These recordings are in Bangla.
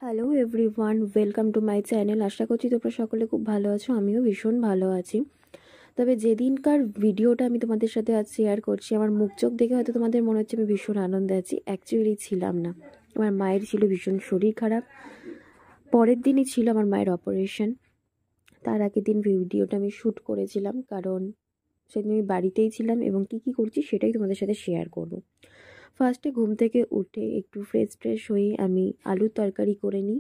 Hello everyone, welcome to my channel. আশা করছি তোমরা সকলে খুব ভালো আছো। আমিও ভীষণ ভালো আছি। তবে যেদিনকার ভিডিওটা আমি তোমাদের সাথে আজ শেয়ার করছি, আমার মুখ চোখ দেখে হয়তো তোমাদের মনে হচ্ছে আমি ভীষণ আনন্দে আছি। অ্যাকচুয়ালি ছিলাম না। আমার মায়ের ছিল ভীষণ শরীর খারাপ। পরের দিনই ছিল আমার মায়ের অপারেশন। তার আগের দিন ভিডিওটা আমি শ্যুট করেছিলাম, কারণ সেদিন আমি বাড়িতেই ছিলাম এবং কী করছি সেটাই তোমাদের সাথে শেয়ার করব। ফার্স্টে ঘুম থেকে উঠে একটু ফ্রেশ হয়ে আমি আলুর তরকারি করে নিই।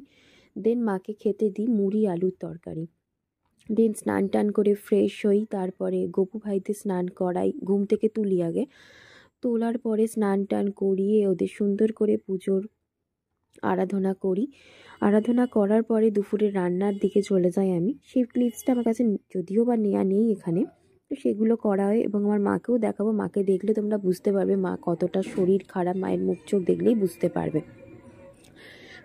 দেন মাকে খেতে দিই মুড়ি আলুর তরকারি। দেন স্নান টান করে ফ্রেশ হই, তারপরে গপু ভাইতে স্নান করাই, ঘুম থেকে তুলি আগে। তোলার পরে স্নান টান করিয়ে ওদের সুন্দর করে পুজোর আরাধনা করি। আরাধনা করার পরে দুপুরে রান্নার দিকে চলে যাই আমি। সেই ক্লিপসটা আমার কাছে যদিও বা নেওয়া নেই এখানে, তো সেগুলো করা হয় এবং আমার মাকেও দেখাবো। মাকে দেখলে তোমরা বুঝতে পারবে মা কতটা শরীর খারাপ, মায়ের মুখ চোখ দেখলেই বুঝতে পারবে।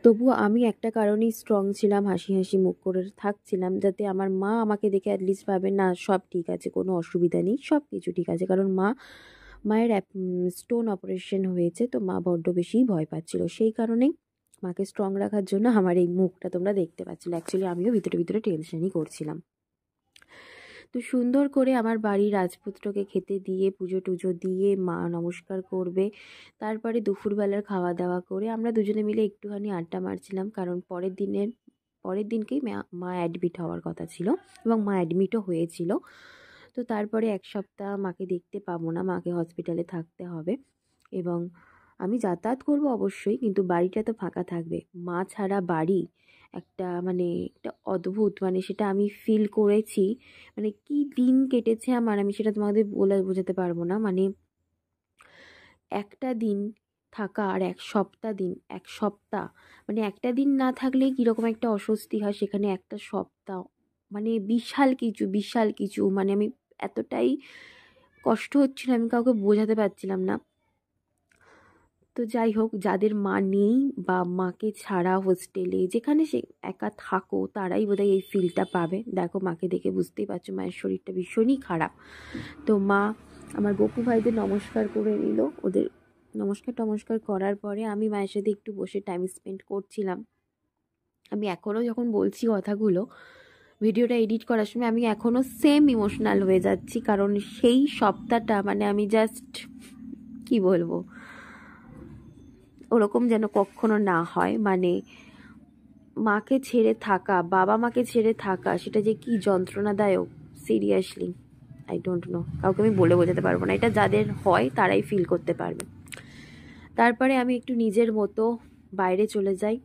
তবুও আমি একটা কারণেই স্ট্রং ছিলাম, হাসি হাসি মুখ করে থাকছিলাম, যাতে আমার মা আমাকে দেখে অ্যাটলিস্ট ভাবে না সব ঠিক আছে, কোনো অসুবিধা নেই, সব কিছু ঠিক আছে। কারণ মায়ের স্টোন অপারেশন হয়েছে, তো মা বড্ড বেশিই ভয় পাচ্ছিল। সেই কারণেই মাকে স্ট্রং রাখার জন্য আমার এই মুখটা তোমরা দেখতে পাচ্ছিলে। অ্যাকচুয়ালি আমিও ভিতরে ভিতরে টেনশনই করছিলাম। তো সুন্দর করে আমার বাড়ির রাজপুত্রকে খেতে দিয়ে পুজো টুজো দিয়ে মা নমস্কার করবে। তারপরে দুপুরবেলার খাওয়া দাওয়া করে আমরা দুজনে মিলে একটুখানি আড্ডা মারছিলাম, কারণ পরের দিনকেই মা অ্যাডমিট হওয়ার কথা ছিল এবং মা অ্যাডমিটও হয়েছিল। তো তারপরে এক সপ্তাহ মাকে দেখতে পাবো না, মাকে হসপিটালে থাকতে হবে এবং আমি যাতায়াত করব অবশ্যই, কিন্তু বাড়িটা তো ফাঁকা থাকবে। মা ছাড়া বাড়ি একটা অদ্ভুত, সেটা আমি ফিল করেছি। কি দিন কেটেছে আমার, আমি সেটা তোমাদের বলে বোঝাতে পারবো না। একটা দিন থাকা আর এক সপ্তাহ, একটা দিন না থাকলে কীরকম একটা অস্বস্তি হয়, সেখানে একটা সপ্তাহ বিশাল কিছু আমি এতটাই কষ্ট হচ্ছিল, আমি কাউকে বোঝাতে পারছিলাম না। তো যাই হোক, যাদের মা নেই বা মাকে ছাড়া হোস্টেলে যেখানে সে একা থাকো, তারাই বোধহয় এই ফিলটা পাবে। দেখো, মাকে দেখে বুঝতেই পারছো মায়ের শরীরটা ভীষণই খারাপ। তো মা আমার গপু ভাইদের নমস্কার করে নিল। ওদের নমস্কার করার পরে আমি মায়ের সাথে একটু বসে টাইম স্পেন্ড করছিলাম। আমি এখনও যখন বলছি কথাগুলো, ভিডিওটা এডিট করার সময় আমি এখনও সেম ইমোশনাল হয়ে যাচ্ছি, কারণ সেই সপ্তাহটা আমি জাস্ট কি বলবো, ওরকম যেন কখনো না হয়। মাকে ছেড়ে থাকা, বাবা মাকে ছেড়ে থাকা, সেটা যে কি যন্ত্রণাদায়ক, সিরিয়াসলি আই ডোন্ট নো, কাউকে আমি বলে বোঝাতে পারবো না। এটা যাদের হয় তারাই ফিল করতে পারবে। তারপরে আমি একটু নিজের মতো বাইরে চলে যাই।